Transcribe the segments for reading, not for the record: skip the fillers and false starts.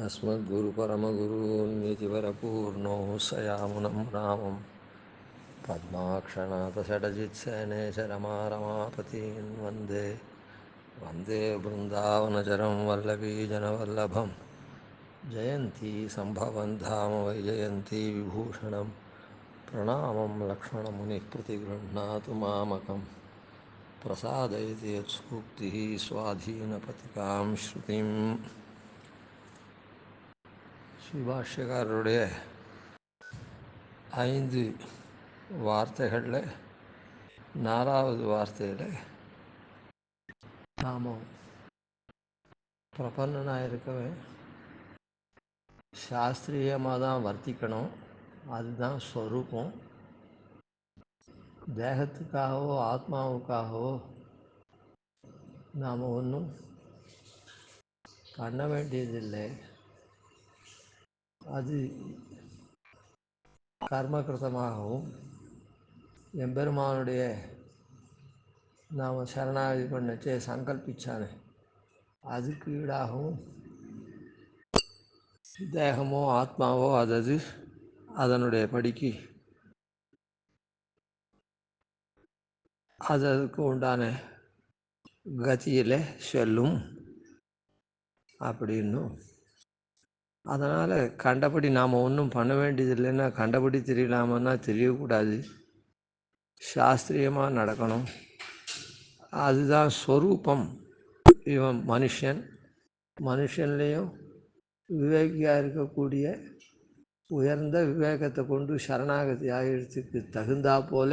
अस्मद्गुरुपरमगुरून्नितिवरपूर्णो सयामुनं रामं पद्माक्षनाथषडजित्सेनेशरमारमापतीन् वन्दे वन्दे बृन्दावनचरं वल्लवीजनवल्लभं जयन्ती सम्भवं धाम वैजयन्ती विभूषणं प्रणामं लक्ष्मणमुनिः प्रतिगृह्णातु मामकं प्रसादयति यत्सूक्तिः स्वाधीनपतिकां श्रुतिम्. ஸ்ரீபாஷ்யக்காரருடைய 5 வார்த்தைகளில் 4வது வார்த்தையில் நாம் பிரபன்னனாக இருக்கவன் சாஸ்திரியமாக தான் வர்த்திக்கணும், அதுதான் ஸ்வரூபம். தேகத்துக்காகவோ ஆத்மாவுக்காகவோ நாம் ஒன்றும் பண்ண வேண்டியதில்லை. அது கர்மகிருதமாகவும் எம்பெருமானுடைய நாம் சரணாகதி பண்ணச்சே சங்கல்பிச்சானே அதுக்கு ஈடாகவும் தேகமோ ஆத்மாவோ அதனுடைய படிக்கு அதுக்கு உண்டான கதியில் செல்லும் அப்படின்னும், அதனால் கண்டபடி நாம் ஒன்றும் பண்ண வேண்டியதில்லைன்னா கண்டபடி தெரியலாமன்னா தெரியக்கூடாது, சாஸ்திரியமாக நடக்கணும், அதுதான் ஸ்வரூபம். இவன் மனுஷன்லேயும் விவேகியாக இருக்கக்கூடிய உயர்ந்த விவேகத்தை கொண்டு சரணாகதி ஆகியத்துக்கு தகுந்தா போல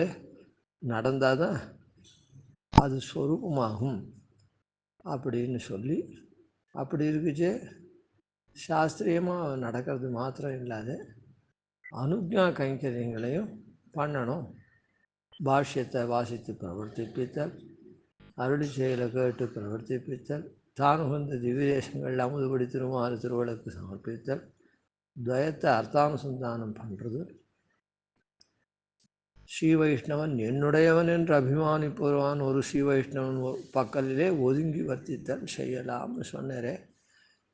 நடந்தால் தான் அது ஸ்வரூபமாகும் அப்படின்னு சொல்லி, அப்படி இருக்குச்சே சாஸ்திரியமாக நடக்கிறது மாத்திரம் இல்லாத அனுஜ்ஞா கைங்கரியங்களையும் பண்ணணும். பாஷ்யத்தை வாசித்து பிரவர்த்திப்பித்தல், அருளி செயலை கேட்டு பிரவர்த்திப்பித்தல், தான் உகந்த திவ்யதேசங்கள் அமுதுபடி திருமாறு திருவளுக்கு சமர்ப்பித்தல், துவயத்தை அர்த்தானுசந்தானம் பண்ணுறது, ஸ்ரீ வைஷ்ணவன் என்னுடையவன் என்று அபிமானிப்பவன் ஒரு ஸ்ரீ வைஷ்ணவன் பக்கத்திலே ஒதுங்கி வர்த்தித்தல் செய்யலாம்னு சொன்னாரே.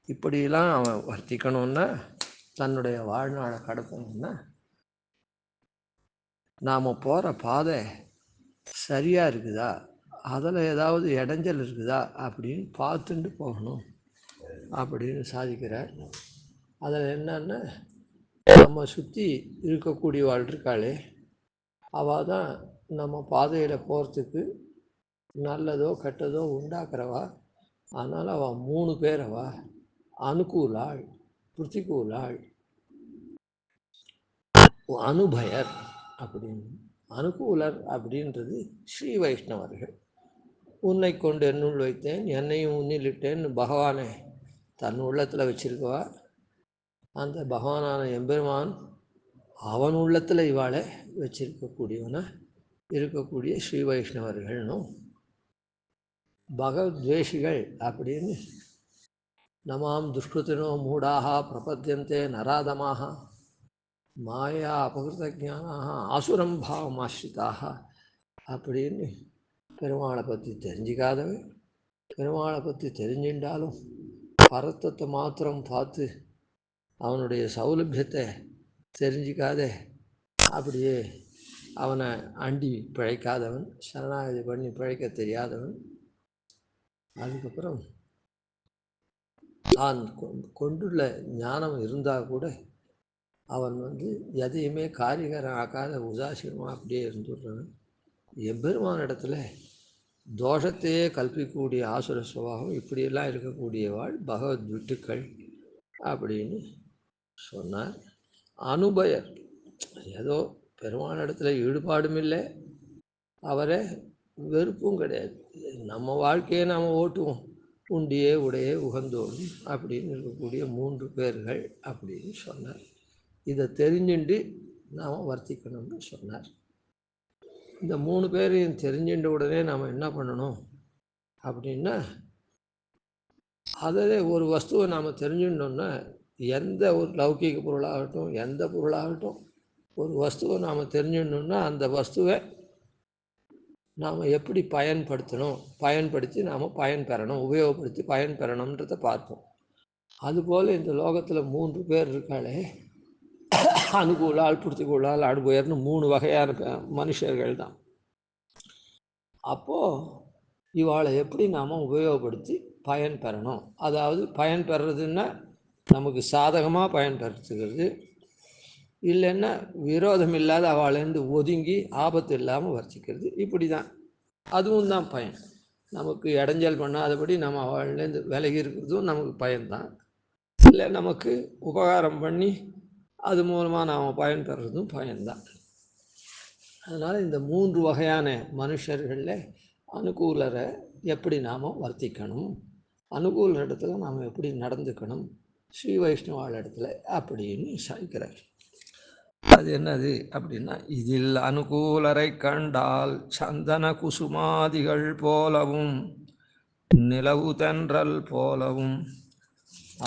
இப்படியெல்லாம் அவன் வர்த்திக்கணும்னா, தன்னுடைய வாழ்நாளை கடத்தணும்னா, நாம் போகிற பாதை சரியாக இருக்குதா, அதில் ஏதாவது இடைஞ்சல் இருக்குதா அப்படின்னு பார்த்துட்டு போகணும் அப்படின்னு சாதிக்கிறார். அதில் என்னன்னா, நம்ம சுற்றி இருக்கக்கூடியவாள் இருக்காளே, அவள் தான் நம்ம பாதையில் போகிறதுக்கு நல்லதோ கெட்டதோ உண்டாக்குறவா. அதனால் அவள் 3 பேர். அவள் அனுகூலாள், பிரதிகூலாள், அனுபயர் அப்படின்னு. அனுகூலர் அப்படின்றது ஸ்ரீ வைஷ்ணவர்கள். உன்னை கொண்டு என்னுள் வைத்தேன், என்னையும் உன்னிலிட்டேன்னு பகவானை தன் உள்ளத்தில் வச்சிருக்கவா. அந்த பகவானான எம்பெருமான் அவன் உள்ளத்தில் இவாளை வச்சிருக்கக்கூடியவனா இருக்கக்கூடிய ஸ்ரீ வைஷ்ணவர்கள்னும், பகவத்வேஷிகள் அப்படின்னு நமாம் துஷ்கிருத்தினோ மூடாக பிரபத்தியந்தே நராதமாக மாயா அபகிருதஜானாக ஆசுரம் பாவம் ஆசிரிதாக அப்படின்னு பெருமாளை பற்றி தெரிஞ்சிக்காதவன், பெருமாளை பற்றி தெரிஞ்சின்றாலும் பரத்தத்தை மாத்திரம் பார்த்து அவனுடைய சௌலபியத்தை தெரிஞ்சிக்காத அப்படியே அவனை அண்டி பிழைக்காதவன், சரணாகதி பண்ணி பிழைக்க தெரியாதவன், அதுக்கப்புறம் தான் கொண்டுள்ள ஞானம் இருந்தால் கூட அவன் எதையுமே காரிகரம் ஆக்காத உதாசீனமாக அப்படியே இருந்துடுறவன், எம்பெருமான இடத்துல தோஷத்தையே கல்பிக்கக்கூடிய ஆசுர சுபாவம் இப்படியெல்லாம் இருக்கக்கூடியவாள் பகவத் விட்டுக்கள் அப்படின்னு சொன்னார். அனுபயர் ஏதோ பெருமான இடத்துல ஈடுபாடும் இல்லை, அவரை வெறுப்பும் கிடையாது. நம்ம வாழ்க்கையை நாம் ஓட்டுவோம், உண்டியே உடையே உகந்தோடும் அப்படின்னு இருக்கக்கூடிய 3 பேர்கள் அப்படின்னு சொன்னார். இதை தெரிஞ்சுண்டு நாம் வர்த்திக்கணும்னு சொன்னார். இந்த 3 பேரையும் தெரிஞ்சுட்ட உடனே நாம் என்ன பண்ணணும் அப்படின்னா, அதில் ஒரு வஸ்துவை நாம் தெரிஞ்சுட்டோம்னா, எந்த ஒரு லௌகீக பொருளாகட்டும் எந்த பொருளாகட்டும் ஒரு வஸ்துவை நாம் தெரிஞ்சுட்டோம்னா அந்த வஸ்துவை நாம் எப்படி பயன்படுத்தணும், பயன்படுத்தி நாம் பயன் பெறணும், உபயோகப்படுத்தி பயன் பெறணுன்றதை பார்ப்போம். அதுபோல் இந்த லோகத்தில் 3 பேர் இருக்காளே, அனுகூலால், பிருத்திகூலால், அடுபுயர்னு 3 வகையான மனுஷர்கள் தான். அப்போது இவாளை எப்படி நாம் உபயோகப்படுத்தி பயன் பெறணும்? அதாவது பயன் பெறுறதுன்னா நமக்கு சாதகமாக பயன் பெறுத்துக்கிறது, இல்லைன்னா விரோதம் இல்லாத அவளேருந்து ஒதுங்கி ஆபத்து இல்லாமல் வர்த்திக்கிறது. இப்படி தான் அதுவும் தான் பயன். நமக்கு இடைஞ்சல் பண்ணாதபடி நம்ம அவள்லேருந்து விலகி இருக்கிறதும் நமக்கு பயன்தான். இல்லை நமக்கு உபகாரம் பண்ணி அது மூலமாக நாம் பயன் பெறுறதும் பயன்தான். அதனால் இந்த 3 வகையான மனுஷர்களில் அனுகூலரை எப்படி நாம் வர்த்திக்கணும், அனுகூல இடத்துல நாம் எப்படி நடந்துக்கணும் ஸ்ரீ வைஷ்ணவாள் இடத்துல அப்படின்னு சாய்க்கிறார். அது என்னது அப்படின்னா, இதில் அனுகூலரை கண்டால் சந்தன குசுமாதிகள் போலவும் நிலவு தென்றல் போலவும்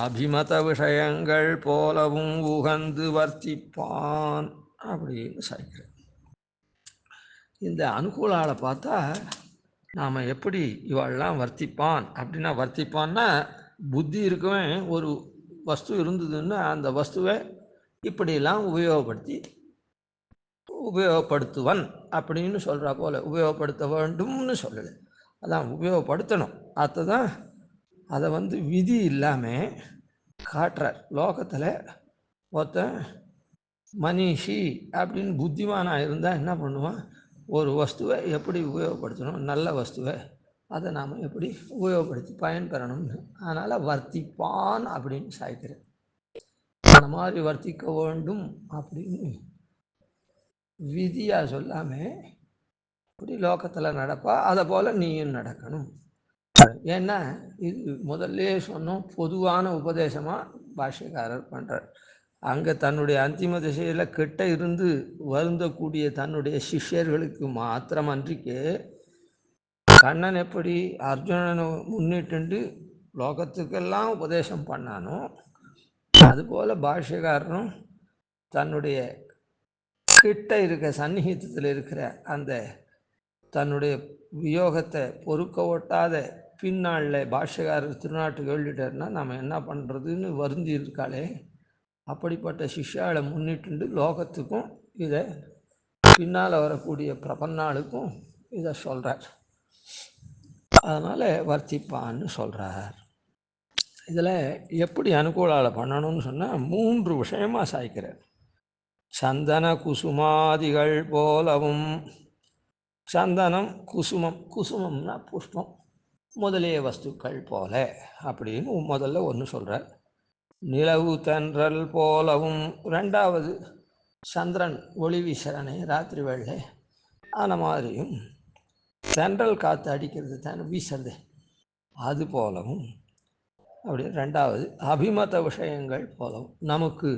அபிமத விஷயங்கள் போலவும் உகந்து வர்த்திப்பான் அப்படின்னு சாய்க்கிறேன். இந்த அனுகூலாளை பார்த்தா நாம் எப்படி இவாளெல்லாம் வர்த்திப்பான் அப்படின்னா, வர்த்திப்பான்னா புத்தி இருக்கவன் ஒரு வஸ்து இருந்ததுன்னா அந்த வஸ்துவை இப்படியெல்லாம் உபயோகப்படுத்துவன் அப்படின்னு சொல்கிறா போல், உபயோகப்படுத்த வேண்டும்னு சொல்லலை, அதான் உபயோகப்படுத்தணும். தான் அதை விதி இல்லாமல் காட்டுறார். லோகத்தில் ஒருத்தன் மனிஷி அப்படின்னு புத்திமானாக இருந்தால் என்ன பண்ணுவான், ஒரு வஸ்துவை எப்படி உபயோகப்படுத்தணும், நல்ல வஸ்துவை அதை நாம் எப்படி உபயோகப்படுத்தி பயன்பெறணும்னு. அதனால் வர்த்திப்பான் அப்படின்னு சாய்க்கிறேன். அந்த மாதிரி வர்த்திக்க வேண்டும் அப்படின்னு விதியாக சொல்லாமல் இப்படி லோகத்தில் நடப்பா, அதை போல் நீயும் நடக்கணும். ஏன்னா இது முதல்ல சொன்னோம், பொதுவான உபதேசமாக பாஷ்யக்காரர் பண்ணுறார். அங்கே தன்னுடைய அந்திம திசையில் கிட்ட இருந்து வருந்தக்கூடிய தன்னுடைய சிஷ்யர்களுக்கு மாத்திரமன்றிக்கு கண்ணன் எப்படி அர்ஜுனனை முன்னிட்டு லோகத்துக்கெல்லாம் உபதேசம் பண்ணானோ, அதுபோல் பாஷ்யக்காரனும் தன்னுடைய கிட்ட இருக்க சந்நிகிதத்தில் இருக்கிற அந்த தன்னுடைய வியோகத்தை பொறுக்க ஒட்டாத பின்னாளில் பாஷ்யக்காரர் திருநாட்டுக்கு எழுதிட்டார்னா நம்ம என்ன பண்ணுறதுன்னு வருந்தி இருக்காளே, அப்படிப்பட்ட சிஷ்யாவை முன்னிட்டு லோகத்துக்கும் இதை பின்னால் வரக்கூடிய பிரபன்னாளுக்கும் இதை சொல்கிறார். அதனால் வர்த்திப்பான்னு சொல்கிறார். இதில் எப்படி அனுகூலால் பண்ணணும்னு சொன்னால் 3 விஷயமாக சாய்க்கிறார். சந்தன குசுமாதிகள் போலவும், சந்தனம் குசுமம், குசுமம்னா புஷ்பம் முதலிய வஸ்துக்கள் போல அப்படின்னு முதல்ல ஒன்று சொல்கிறார். நிலவு தென்றல் போலவும், 2வது சந்திரன் ஒளி வீசுறானே ராத்திரி வேளை, அந்த மாதிரியும் தென்றல் காற்று அடிக்கிறது வீசுறது அது போலவும், அப்படி 2வது அபிமத விஷயங்கள் போலவும், நமக்கு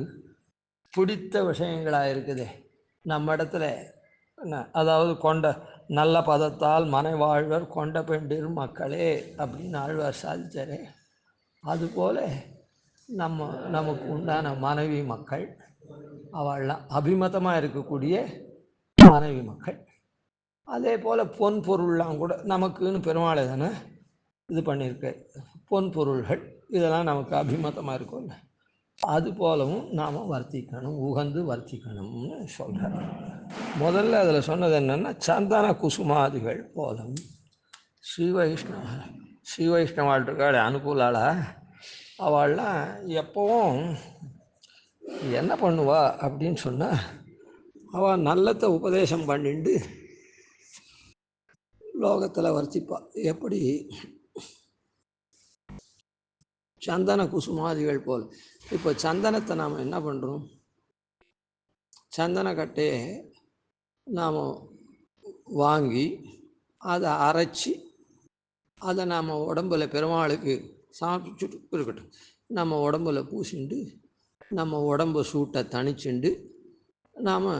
பிடித்த விஷயங்களாக இருக்குதே நம்ம இடத்துல, அதாவது கொண்ட நல்ல பதத்தால் மனை வாழ்வர் கொண்ட பெண்டிர் மக்களே அப்படின்னு ஆழ்வார் சாதித்தாரே, அதுபோல் நமக்கு உண்டான மனைவி மக்கள் அவள்லாம் அபிமதமாக இருக்கக்கூடிய மனைவி மக்கள். அதே போல் பொன் பொருள்லாம் கூட நமக்குன்னு பெருமாளை தானே இது பண்ணியிருக்க பொன் பொருள்கள், இதெல்லாம் நமக்கு அபிமதமாக இருக்கும்ல, அது போலவும் நாம் வர்த்திக்கணும், உகந்து வர்த்திக்கணும்னு சொல்கிறார். முதல்ல அதில் சொன்னது என்னென்னா, சந்தன குசுமாதிகள் போலவும். ஸ்ரீ வைஷ்ணவாள் இருக்காள் அனுகூலாளா, அவள்லாம் எப்பவும் என்ன பண்ணுவா அப்படின்னு சொன்னால், அவள் நல்லத்தை உபதேசம் பண்ணிட்டு லோகத்தில் வர்த்திப்பா. எப்படி சந்தன குசுமாதிகள் போல். இப்போ சந்தனத்தை நாம் என்ன பண்ணுறோம், சந்தனக்கட்டையை நாம் வாங்கி அதை அரைச்சி அதை நாம் உடம்புல பெருமாளுக்கு சாப்பிட்டுட்டு இருக்கட்டும், நம்ம உடம்புல பூசிண்டு நம்ம உடம்பு சூட்டை தணிச்சுண்டு நாம்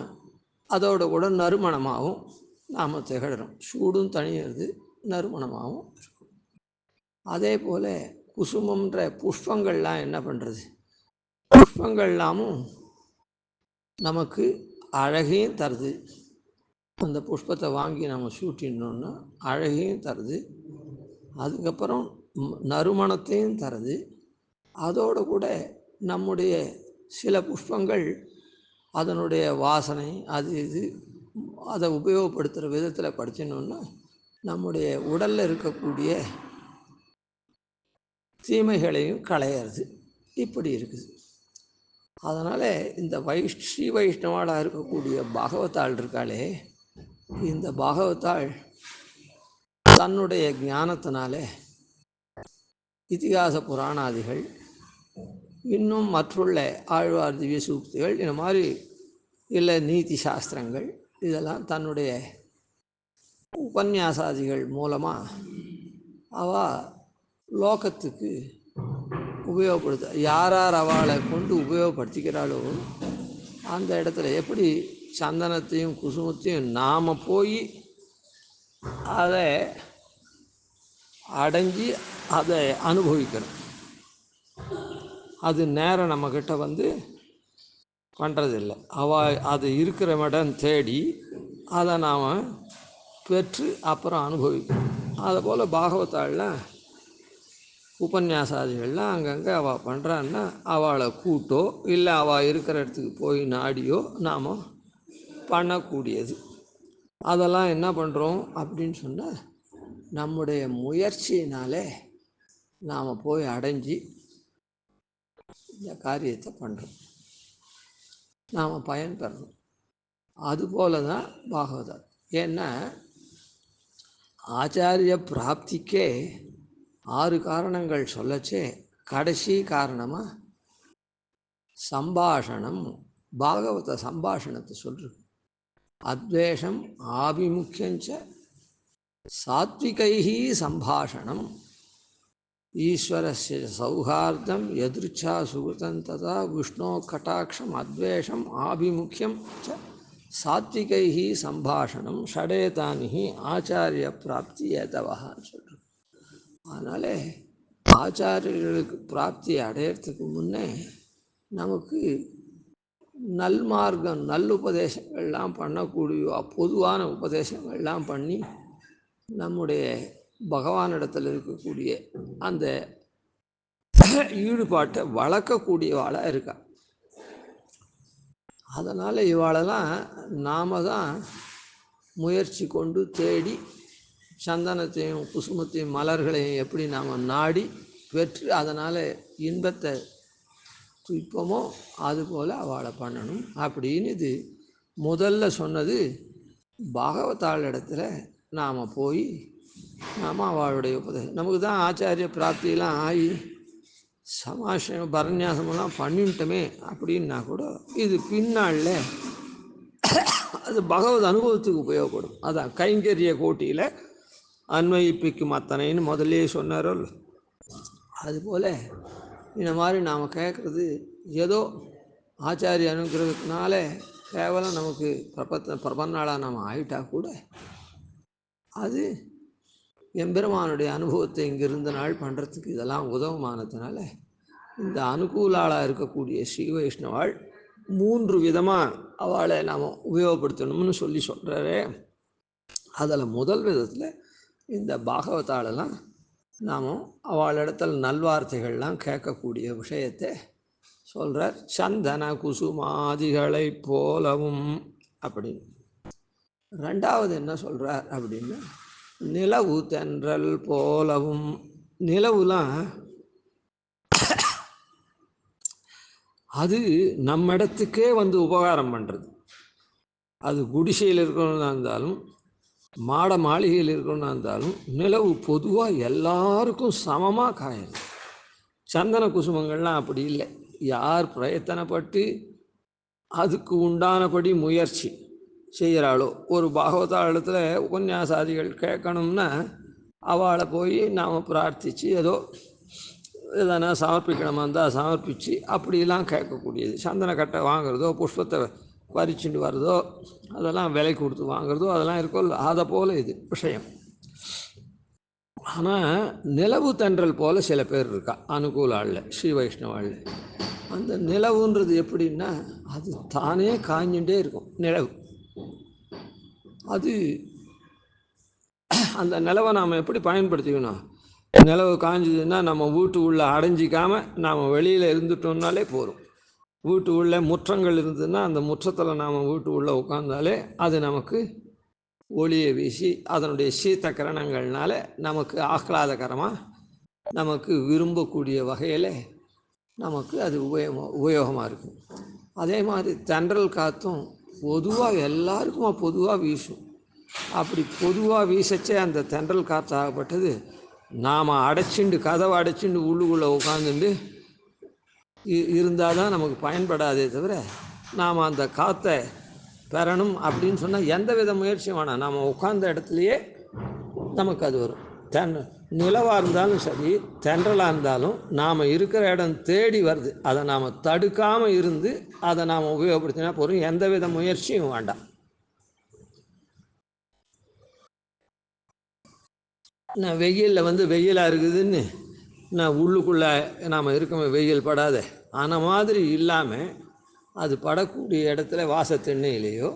அதோட கூட நறுமணமாகவும் நாம் திகழறோம். சூடும் தணியிறது, நறுமணமாகவும் இருக்கும். அதே போல் குசுமன்ற புஷ்பங்கள்லாம் என்ன பண்ணுறது, புஷ்பங்கள்லாமும் நமக்கு அழகையும் தருது. அந்த புஷ்பத்தை வாங்கி நம்ம சூட்டினோன்னா அழகையும் தருது, அதுக்கப்புறம் நறுமணத்தையும் தருது, அதோடு கூட நம்முடைய சில புஷ்பங்கள் அதனுடைய வாசனை அது இது அதை உபயோகப்படுத்துகிற விதத்தில் படிச்சினோன்னா நம்முடைய உடலில் இருக்கக்கூடிய தீமைகளையும் களையிறது. இப்படி இருக்குது. அதனால் இந்த ஸ்ரீ வைஷ்ணவாளாக இருக்கக்கூடிய பாகவதாள் இருக்காளே, இந்த பாகவதாள் தன்னுடைய ஞானத்தினாலே இதிகாச புராணாதிகள் இன்னும் மற்றுள்ள ஆழ்வார் திவ்ய சூக்திகள் இந்த மாதிரி இல்லை நீதி சாஸ்திரங்கள் இதெல்லாம் தன்னுடைய உபன்யாசாதிகள் மூலமாக அவள் லோகத்துக்கு உபயோகப்படுத்த யார் அவளை கொண்டு உபயோகப்படுத்திக்கிறாளோ அந்த இடத்துல எப்படி சந்தனத்தையும் குசுமத்தையும் நாம் போய் அதை அடைஞ்சி அதை அனுபவிக்கணும். அது நேரம் நம்மக்கிட்ட வந்து பண்ணுறதில்லை. அது இருக்கிற இடம் தேடி அதை நாம் பெற்று அப்புறம் அனுபவிக்கணும். அதுபோல் பாகவதாள்லாம் உபன்யாசாதிகள்லாம் அங்கங்கே அவள் பண்ணுறான்னா அவளை கூட்டோ இல்லை அவள் இருக்கிற இடத்துக்கு போய் நாடியோ நாம் பண்ணக்கூடியது. அதெல்லாம் என்ன பண்ணுறோம் அப்படின்னு சொன்னால் நம்முடைய முயற்சியினாலே நாம் போய் அடைஞ்சி இந்த காரியத்தை பண்ணுறோம், நாம் பயன்பெறணும். அதுபோல தான் பாகவதர். ஏன்னா ஆச்சாரிய பிராப்திக்கே 6 காரணங்கள் சொல்லச்சே கடைசி காரணமாக சம்பாஷணம், பாகவத சம்பாஷணத்தை சொல்கிறது. அத்வேஷம் ஆபிமுக்கியஞ்ச சாத்விகைஹி சம்பாஷணம் ஈஸ்வரஸ்ய சௌஹார்தம் யதிருச்சா சுகிருதம் ததா விஷ்ணோ கட்டாட்சம் அத்வேஷம் ஆபிமுக்கியம் ச சாத்விகைஹி சம்பாஷணம் ஷடேதானிஹி ஆச்சாரிய பிராப்தி ஏதவஹான்னு சொல்கிறோம். அதனால் ஆச்சாரியர்களுக்கு பிராப்தி அடையிறதுக்கு முன்னே நமக்கு நல்மார்க்கம் நல்லுபதேசங்கள்லாம் பண்ணக்கூடிய பொதுவான உபதேசங்கள்லாம் பண்ணி நம்முடைய பகவானிடத்தில் இருக்கக்கூடிய அந்த ஈடுபாட்டை வளர்க்கக்கூடியவாளாக இருக்கா. அதனால் இவாளெல்லாம் நாம் தான் முயற்சி கொண்டு தேடி சந்தனத்தையும் குசுமத்தையும் மலர்களையும் எப்படி நாம் நாடி பெற்று அதனால் இன்பத்தை துய்ப்போமோ அதுபோல் அவளை பண்ணணும் அப்படின்னு இது முதல்ல சொன்னது. பாகவதாள் இடத்துல நாம் போய் நாம் அவளுடைய உபதேசம் நமக்கு தான் ஆச்சாரிய பிராப்தியெல்லாம் ஆகி சமாஷம் பரநியாசமெல்லாம் பண்ணிட்டோமே அப்படின்னா கூட இது பின்னாளில் அது பகவத் அனுபவத்துக்கு உபயோகப்படும். அதான் கைங்கரிய கோட்டியில் அன்வயிப்பிக்கும் அத்தனைன்னு முதல்லே சொன்னாரோ. அதுபோல் இந்த மாதிரி நாம் கேட்குறது ஏதோ ஆச்சாரிய அனுகிரகத்தினால கேவலம் நமக்கு பிரபன்னாளாக நாம் ஆகிட்டா கூட அது எம்பெருமானுடைய அனுபவத்தை இங்கே இருந்த நாள் பண்ணுறதுக்கு இதெல்லாம் உதவுமானதுனால இந்த அனுகூலாளாக இருக்கக்கூடிய ஸ்ரீ வைஷ்ணவாள் 3 விதமாக அவளை நாம் உபயோகப்படுத்தணும்னு சொல்கிறாரே. அதில் முதல் விதத்தில் இந்த பாகவதாலெல்லாம் நாம் அவளிடத்தில் நல்வார்த்தைகள்லாம் கேட்கக்கூடிய விஷயத்தை சொல்கிறார். சந்தன குசுமாதிகளை போலவும் அப்படின்னு. 2வது என்ன சொல்கிறார் அப்படின்னா நிலவு தென்றல் போலவும். நிலவுலாம் அது நம்ம இடத்துக்கே வந்து உபகாரம் பண்ணுறது. அது குடிசையில் இருக்கணும்னா இருந்தாலும் மாட மாளிகையில் இருக்கணும்னா இருந்தாலும் நிலவு பொதுவாக எல்லாருக்கும் சமமாக காயுது. சந்தன குசுமங்கள்லாம் அப்படி இல்லை. யார் பிரயத்தனப்பட்டு அதுக்கு உண்டானபடி முயற்சி செய்கிறாளோ, ஒரு பாகவதாளத்தில் உபன்யாசாதிகள் கேட்கணும்னா அவளை போய் நாம் பிரார்த்தித்து ஏதோ எதனா சமர்ப்பிக்கணுமா இருந்தால் சமர்ப்பித்து அப்படிலாம் கேட்கக்கூடியது. சந்தன கட்டை வாங்குறதோ புஷ்பத்தை பறிச்சுட்டு வர்றதோ அதெல்லாம் விலை கொடுத்து வாங்குறதோ அதெல்லாம் இருக்கும். அதை போல் இது விஷயம். ஆனால் நிலவு தென்றல் போல் சில பேர் இருக்கா அனுகூலாளில் ஸ்ரீ வைஷ்ணவாளில். அந்த நிலவுன்றது எப்படின்னா அது தானே காய்ஞ்சுட்டே இருக்கும். நிலவு அது அந்த நிலவை நாம் எப்படி பயன்படுத்திக்கணும்? நிலவு காஞ்சதுன்னா நம்ம வீட்டு உள்ளே அடைஞ்சிக்காமல் நாம் வெளியில் இருந்துட்டோம்னாலே போதும். வீட்டு உள்ளே முற்றங்கள் இருந்ததுன்னா அந்த முற்றத்தில் நாம் வீட்டு உள்ளே உட்காந்தாலே அது நமக்கு ஒளியை வீசி அதனுடைய சீத்த கிரணங்கள்னால நமக்கு ஆஹ்லாதகரமாக நமக்கு விரும்பக்கூடிய வகையில் நமக்கு அது உபயோகமாக இருக்கும். அதே மாதிரி தென்றல் காற்றும் பொதுவாக எல்லாருக்குமா பொதுவாக வீசும். அப்படி பொதுவாக வீசச்சே அந்த தென்றல் காற்றாகப்பட்டது நாம் அடைச்சிண்டு கதவை அடைச்சிண்டு உள்ளுக்குள்ளே உட்காந்துட்டு இருந்தால் தான் நமக்கு பயன்படாதே தவிர நாம் அந்த காற்றை பெறணும் அப்படின்னு சொன்னால் எந்த வித முயற்சியும் வேணாம். நாம் உட்கார்ந்த இடத்துலையே நமக்கு அது வரும். நிலவாக இருந்தாலும் சரி தென்றலாக இருந்தாலும் நாம் இருக்கிற இடம் தேடி வருது. அதை நாம் தடுக்காமல் இருந்து அதை நாம் உபயோகப்படுத்தினா போதும். எந்த வித முயற்சியும் வேண்டாம். நான் வெயிலில் வெயிலாக இருக்குதுன்னு நான் உள்ளுக்குள்ளே நாம் இருக்கோமே வெயில் படாத ஆன மாதிரி இல்லாமல் அது படக்கூடிய இடத்துல வாசத்தெண்ணையிலையோ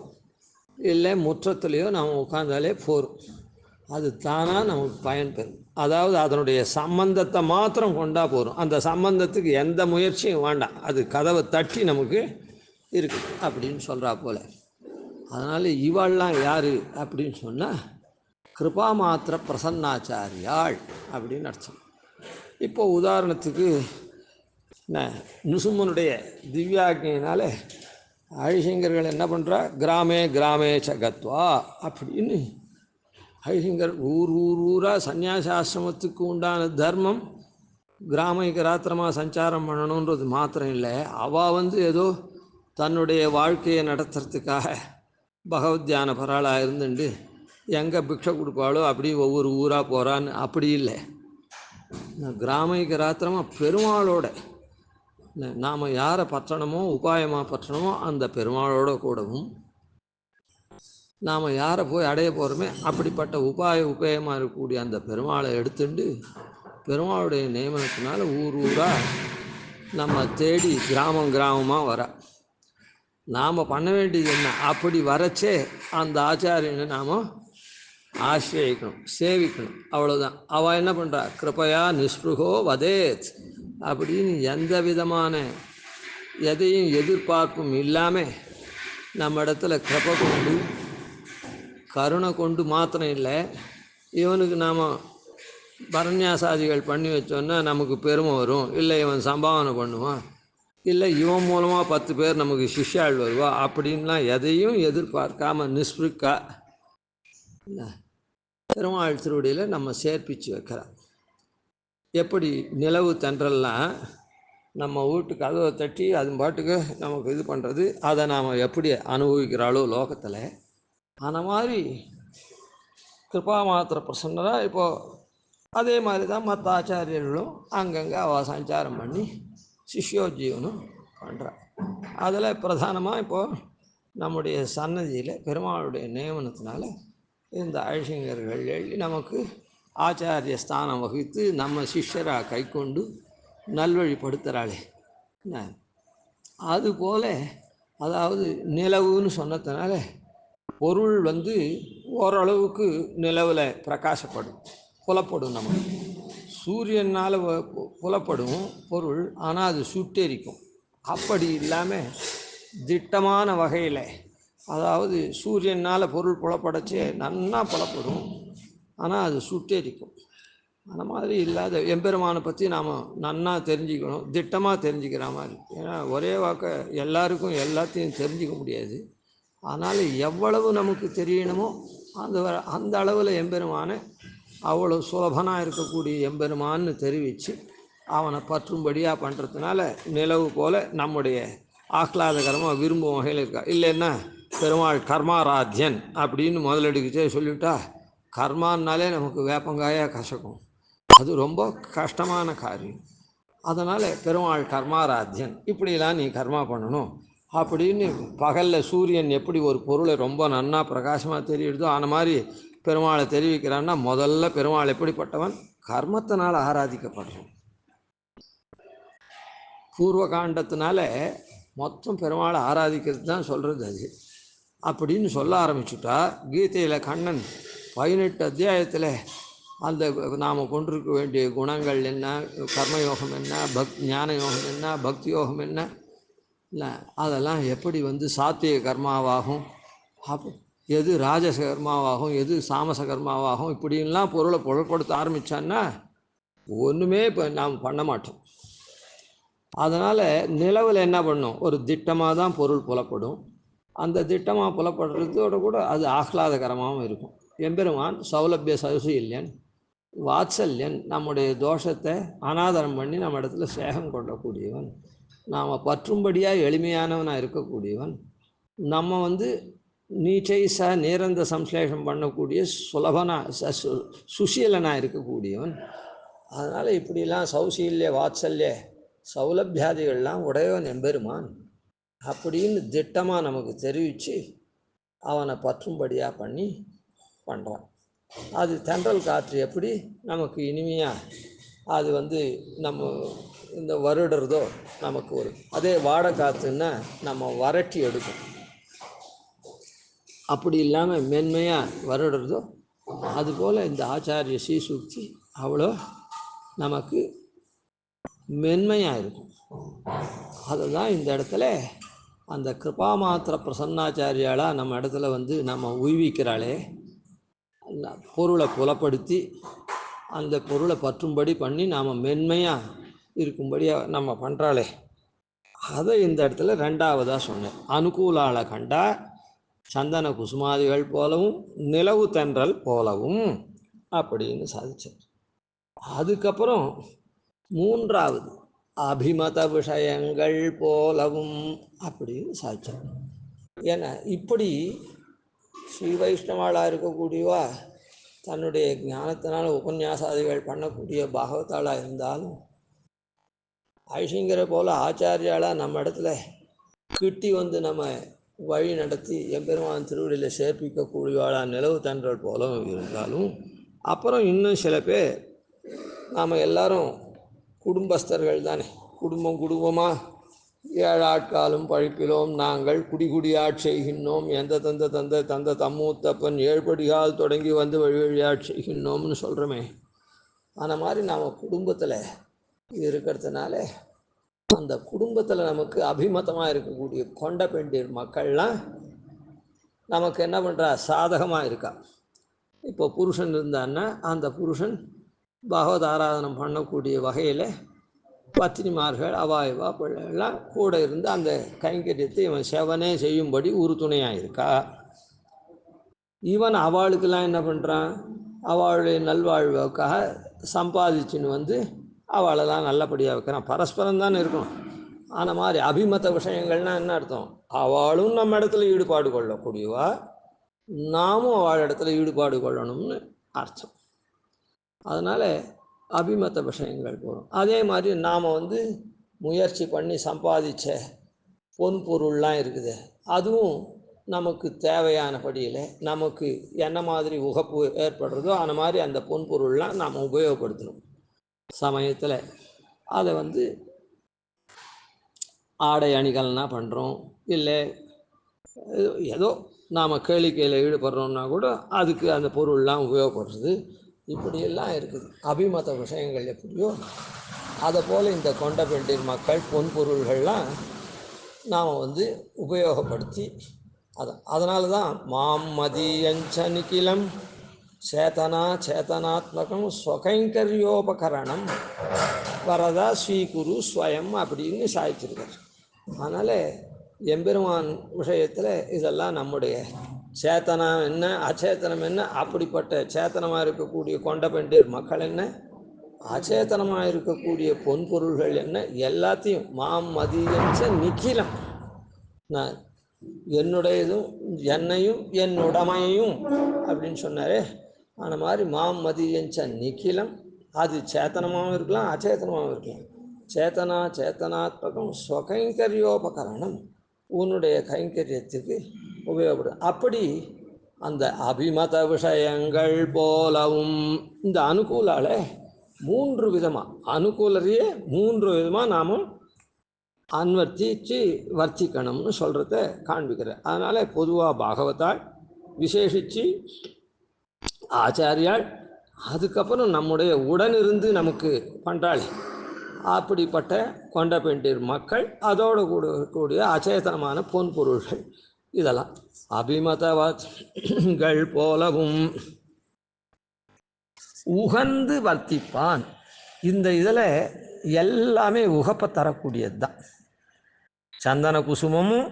இல்லை முற்றத்துலேயோ நாம் உட்காந்தாலே போகும். அது தானாக நமக்கு பயன்பெறும். அதாவது அதனுடைய சம்பந்தத்தை மாத்திரம் கொண்டா போகும். அந்த சம்பந்தத்துக்கு எந்த முயற்சியும் வேண்டாம். அது கதவை தட்டி நமக்கு இருக்குது அப்படின்னு சொல்கிறா போல். அதனால் இவாள்லாம் யார் அப்படின்னு சொன்னால் கிருபா மாத்திர பிரசன்னாச்சாரியாள் அப்படின்னு அர்த்தம். இப்போ உதாரணத்துக்கு நிருசிம்மனுடைய திவ்யாக்ஞையினால் ஹரிசங்கர்கள் என்ன பண்ணுறா, கிராமே கிராமே சகத்வா அப்படின்னு ஹரிசங்கர் ஊராக சந்நியாசாசிரமத்துக்கு உண்டான தர்மம் கிராமிக ராத்திரமாக சஞ்சாரம் பண்ணணுன்றது மாத்திரம் இல்லை. அவள் ஏதோ தன்னுடைய வாழ்க்கையை நடத்துறதுக்காக பகவத் தியான பராளாக இருந்துட்டு எங்கே பிக்ஷை கொடுப்பாளோ அப்படி ஒவ்வொரு ஊராக போகிறான்னு அப்படி இல்லை. கிராமிக ராத்திரமாக பெருமாளோட நாம் யாரை பற்றணுமோ உபாயமாக பற்றணுமோ அந்த பெருமாளோட கூடவும் நாம் யாரை போய் அடைய போகிறோமே அப்படிப்பட்ட உபாயமாக இருக்கக்கூடிய அந்த பெருமாளை எடுத்துட்டு பெருமாளுடைய நியமனத்தினால ஊராக நம்ம தேடி கிராமமாக வர நாம் பண்ண வேண்டியது என்ன, அப்படி வரச்சே அந்த ஆச்சாரியனை நாம் ஆசிரியக்கணும், சேவிக்கணும், அவ்வளோதான். அவள் என்ன பண்ணுறா, கிருபையா நிஸ்பிருகோ வதேத் அப்படின்னு எந்த விதமான எதையும் எதிர்பார்ப்பும் இல்லாமல் நம்ம இடத்துல கிருபை கொண்டு கருணை கொண்டு மாத்திரம் இல்லை, இவனுக்கு நாம் பரநியாசாதிகள் பண்ணி வச்சோன்னா நமக்கு பெருமை வரும், இல்லை இவன் சம்பாவனை பண்ணுவான், இல்லை இவன் மூலமாக 10 பேர் நமக்கு சிஷ்யாள் வருவா அப்படின்லாம் எதையும் எதிர்பார்க்காம நிஸ்பிருக்கா பெருமாள் திருவடியில் நம்ம சேர்ப்பிச்சு வைக்கிறோம். எப்படி நிலவு தென்றல்லாம் நம்ம வீட்டு கதவை தட்டி அது பாட்டுக்கு நமக்கு இது பண்ணுறது, அதை நாம் எப்படி அனுபவிக்கிறாளோ லோகத்தில், அந்த மாதிரி கிருபா மாத்திர பிரசன்னராக இப்போது அதே மாதிரி தான் மற்ற ஆச்சாரியர்களும் அங்கங்கே அவள் சஞ்சாரம் பண்ணி சிஷ்யோஜீவனும் பண்ணுறாள். அதில் பிரதானமாக இப்போது நம்முடைய சன்னதியில் பெருமாளுடைய நியமனத்தினால இந்த ஐஷங்கர்கள் எழுதி நமக்கு ஆச்சாரிய ஸ்தானம் வகித்து நம்ம சிஷ்யராக கை கொண்டு நல்வழிப்படுத்துகிறாளே. அதுபோல் அதாவது நிலவுன்னு சொன்னதுனால பொருள் ஓரளவுக்கு நிலவில் பிரகாசப்படும், புலப்படும். நமக்கு சூரியனால் புலப்படும் பொருள், ஆனால் அது சுட்டெரிக்கும். அப்படி இல்லாமல் திட்டமான வகையில், அதாவது சூரியனால் பொருள் புலப்படச்சே நன்னா புலப்படும், ஆனால் அது சுட்டெரிக்கும். அந்த மாதிரி இல்லாத எம்பெருமானை பற்றி நாம் நன்னா தெரிஞ்சுக்கணும், திட்டமாக தெரிஞ்சுக்கிற மாதிரி. ஏன்னா ஒரே வாக்க எல்லாருக்கும் எல்லாத்தையும் தெரிஞ்சிக்க முடியாது. அதனால் எவ்வளவு நமக்கு தெரியணுமோ அந்த அளவில் எம்பெருமானை அவ்வளோ சுலபனாக இருக்கக்கூடிய எம்பெருமான்னு தெரிவித்து அவனை பற்றும்படியாக பண்ணுறதுனால நிலவு போல் நம்முடைய ஆஹ்லாதகரமாக விரும்பும் வகையில் இருக்கா. இல்லைன்னா பெருமாள் கர்மாராத்யன் அப்படின்னு முதலடிக்கிச்சே சொல்லிவிட்டா கர்மானாலே நமக்கு வேப்பங்காயாக கசக்கும், அது ரொம்ப கஷ்டமான காரியம். அதனால் பெருமாள் கர்மாராத்யன், இப்படிலாம் நீ கர்மா பண்ணணும் அப்படின்னு பகலில் சூரியன் எப்படி ஒரு பொருளை ரொம்ப நன்னா பிரகாசமாக தெரியுதோ அந்த மாதிரி பெருமாளை தெரிவிக்கிறான்னா முதல்ல பெருமாள் எப்படிப்பட்டவன், கர்மத்தினால் ஆராதிக்கப்படுறான். பூர்வ காண்டத்தினால மொத்தம் பெருமாளை ஆராதிக்கிறது தான் சொல்கிறது. அது அப்படின்னு சொல்ல ஆரம்பிச்சுட்டா கீதையில் கண்ணன் 18 அத்தியாயத்தில் அந்த நாம் கொண்டிருக்க வேண்டிய குணங்கள் என்ன, கர்மயோகம் என்ன, ஞான யோகம் என்ன, பக்தி யோகம் என்ன, இல்லை அதெல்லாம் எப்படி சாத்திய கர்மாவாகும், எது ராஜச கர்மாவாகும், எது சாமச கர்மாவாகும், இப்படின்லாம் பொருளை புலப்படுத்த ஆரம்பித்தான்னா ஒன்றுமே இப்போ நாம் பண்ண மாட்டோம். அதனால் நிலவில் என்ன பண்ணும், ஒரு திட்டமாக தான் பொருள் புலப்படும். அந்த திட்டமாக புலப்படுறதோட கூட அது ஆஹ்லாதகரமாகவும் இருக்கும். எம்பெருமான் சௌலபிய சௌசீல்யன் வாத்சல்யன், நம்முடைய தோஷத்தை அனாதரம் பண்ணி நம்ம இடத்துல சேகம் கொள்ளக்கூடியவன், நாம் பற்றும்படியாக எளிமையானவனாக இருக்கக்கூடியவன், நம்ம நீச்சை நேரந்த சம்ஸ்லேஷம் பண்ணக்கூடிய சுசீலனாக இருக்கக்கூடியவன். அதனால் இப்படிலாம் சௌசீல்ய வாத்சல்ய சௌலபியாதிகள்லாம் உடையவன் எம்பெருமான் அப்படின்னு திட்டமாக நமக்கு தெரிவித்து அவனை பற்றும்படியாக பண்ணி பண்ணுறான். அது தென்றல் காற்று எப்படி நமக்கு இனிமையாக அது நம்ம இந்த வருடுறதோ நமக்கு ஒரு அதே வாடை காற்றுன்னா நம்ம வறட்சி எடுக்கும். அப்படி இல்லாமல் மென்மையாக வருடுறதோ அதுபோல் இந்த ஆச்சாரிய ஸ்ரீசூக்தி அவ்வளோ நமக்கு மென்மையாக இருக்கும். அதுதான் இந்த இடத்துல அந்த கிருபா மாத்திர பிரசன்னாச்சாரியாலாக நம்ம இடத்துல நம்ம உய்விக்கிறாளே, பொருளை புலப்படுத்தி அந்த பொருளை பற்றும்படி பண்ணி நாம் மென்மையாக இருக்கும்படியாக நம்ம பண்ணுறாளே, அதை இந்த இடத்துல ரெண்டாவதாக சொன்னேன். அனுகூலால கண்டா சந்தன குசுமாதிகள் போலவும் நிலவு தென்றல் போலவும் அப்படின்னு சாதிச்சார். அதுக்கப்புறம் மூன்றாவது அபிமத விஷயங்கள் போலவும் அப்படின்னு சாதிச்சார். ஏன்னா இப்படி ஸ்ரீ வைஷ்ணவாளாக இருக்கக்கூடியவா தன்னுடைய ஞானத்தினால் உபன்யாசாதிகள் பண்ணக்கூடிய பாகவத்தாளாக இருந்தாலும் ஐஷிங்கரை போல் ஆச்சாரியாளாக நம்ம இடத்துல கிட்டி நம்ம வழி நடத்தி எம்பெருமான் திருவடியில் சேர்ப்பிக்கக்கூடியவாளாக நிலவு தென்றல் போலவும் இருந்தாலும், அப்புறம் இன்னும் சில பேர் நாம் எல்லாரும் குடும்பஸ்தர்கள் தானே, குடும்பமாக ஏழாட்காலும் பழிப்பிலோம் நாங்கள் குடிகுடியாட் செய்கின்றோம், எந்த தந்த தம்மூத்தப்பன் ஏழ்படிகால் தொடங்கி வழியாட் செய்கின்றோம்னு சொல்கிறோமே. அந்த மாதிரி நாம் குடும்பத்தில் இருக்கிறதுனால அந்த குடும்பத்தில் நமக்கு அபிமதமாக இருக்கக்கூடிய கொண்ட பெண்டீர் மக்கள்லாம் நமக்கு என்ன பண்ணுறா, சாதகமாக இருக்கா. இப்போ புருஷன் இருந்தான்னா அந்த புருஷன் பகவத் ஆராதனம் பண்ணக்கூடிய வகையில் பத்தினிமார்கள் அவாய்வா பிள்ளைகள்லாம் கூட இருந்து அந்த கைங்கரியத்தை இவன் செவனே செய்யும்படி உறுதுணையாக இருக்கா. இவன் அவளுக்கெல்லாம் என்ன பண்ணுறான், அவளுடைய நல்வாழ்வுக்காக சம்பாதிச்சுன்னு அவளெல்லாம் நல்லபடியாக வைக்கிறான். பரஸ்பரம் தானே இருக்கணும். அந்த மாதிரி அபிமத விஷயங்கள்னால் என்ன அர்த்தம், அவளும் நம்ம இடத்துல ஈடுபாடு கொள்ளக்கூடியவா, நாமும் அவள் இடத்துல ஈடுபாடு கொள்ளணும்னு அர்த்தம். அதனால் அபிமத விஷயங்கள் போகும். அதே மாதிரி நாம் முயற்சி பண்ணி சம்பாதிச்ச பொன் பொருள்லாம் இருக்குது, அதுவும் நமக்கு தேவையானபடியில் நமக்கு என்ன மாதிரி உகப்பு ஏற்படுறதோ அந்த மாதிரி அந்த பொன் பொருள்லாம் நாம் உபயோகப்படுத்தணும். சமயத்தில் அதை ஆடை அணிகள்னா பண்ணுறோம், இல்லை ஏதோ நாம் கேளிக்கையில் ஈடுபடுறோம்னா கூட அதுக்கு அந்த பொருள்லாம் உபயோகப்படுறது, இப்படியெல்லாம் இருக்குது. அபிமத விஷயங்கள் எப்படியோ அதை போல் இந்த கொண்ட பெண்டீர் மக்கள் பொன்பொருள்கள்லாம் நாம் உபயோகப்படுத்தி அதனால தான் மாம் மதியஞ்ச நிகிலம் சேத்தனாத்மகம் ஸ்வகைங்கரியோபகரணம் வரதா ஸ்ரீகுரு ஸ்வயம் அப்படின்னு சாதிச்சிருக்கார். அதனால் எம்பெருமான் விஷயத்தில் இதெல்லாம் நம்முடைய சேத்தனம் என்ன அச்சேத்தனம் என்ன, அப்படிப்பட்ட சேத்தனமாக இருக்கக்கூடிய கொண்ட பெண்டீர் மக்கள் என்ன, அச்சேத்தனமாக இருக்கக்கூடிய பொன்பொருள்கள் என்ன, எல்லாத்தையும் மாம் மதியஞ்ச நிகிலம், நான் என்னுடையதும் என்னையும் என்னுடைமையும் அப்படின்னு சொன்னாரே, அந்த மாதிரி மாம் மதியஞ்ச நிகிலம், அது சேத்தனமாகவும் இருக்கலாம் அச்சேத்தனமாகவும் இருக்கலாம். சேத்தனாத்மகம் ஸ்வகைங்கரியோபகரணம், உன்னுடைய கைங்கரியத்துக்கு உபயோகப்படும். அப்படி அந்த அபிமத விஷயங்கள் போலவும் இந்த அனுகூலால 3 விதமாக, அனுகூலரையே 3 விதமாக நாம் அன்வர்த்திச்சு வர்த்திக்கணும்னு சொல்கிறத காண்பிக்கிறேன். அதனால் பொதுவாக பாகவதாள், விசேஷித்து ஆச்சாரியாள், அதுக்கப்புறம் நம்முடைய உடனிருந்து நமக்கு பண்றாளி அப்படிப்பட்ட கொண்டபெண்டிர் மக்கள், அதோடு கூடிய அச்சேதனமான பொன் பொருள்கள், இதெல்லாம் அபிமதவங்கள் போலவும் உகந்து வர்த்திப்பான். இந்த இதில் எல்லாமே உகப்ப தரக்கூடியது தான். சந்தன குசுமமும்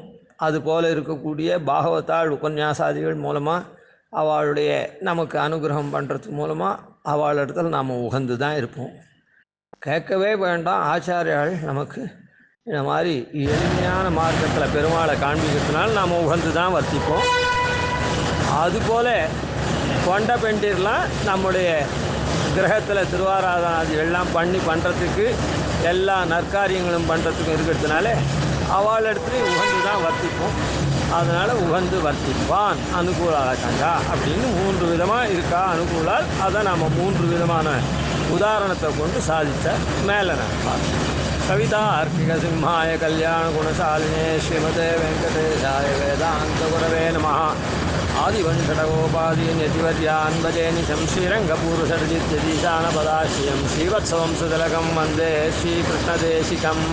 அது போல் இருக்கக்கூடிய பாகவதாள் உபன்யாசாதிகள் மூலமாக அவளுடைய நமக்கு அனுகிரகம் பண்ணுறது மூலமாக அவளிடத்தில் நாம் உகந்து தான் இருப்போம். கேட்கவே வேண்டாம், ஆச்சாரியால் நமக்கு இந்த மாதிரி எளிமையான மார்க்கத்தில் பெருமாளை காண்பிக்கிறதுனால நாம் உகந்து தான் வர்த்திப்போம். அதுபோல் கொண்ட பெண்டிர்லாம் நம்முடைய கிரகத்தில் திருவாராதனாதி எல்லாம் பண்ணுறதுக்கு எல்லா நற்காரியங்களும் பண்ணுறதுக்கும் இருக்கிறதுனால அவள் இடத்துலையும் உகந்து தான் வர்த்திப்போம். அதனால் உகந்து வர்த்திப்பான் அனுகூலாக்கண்டா அப்படின்னு 3 விதமாக இருக்கா அனுகூலால். அதை நம்ம 3 விதமான உதாரணத்தை கொண்டு சாதித்த மேலே நான் பார்க்கணும். கவிதார்க்கிக சிம்ஹாய கல்யாண குணசாலினே ஸ்ரீமதே வெங்கடேஷாய வேதாந்த குரவே நமः. ஆதிவன்கடகோபாதீன் யதிவர்யான் பஜேனிஷம் ஸ்ரீரங்கபூருஷர்ஜித்யதீசானபதாஸ்ரீயம் ஸ்ரீவத்சவம் சுதலகம் வந்தே ஸ்ரீகிருஷ்ணதேசிகம்.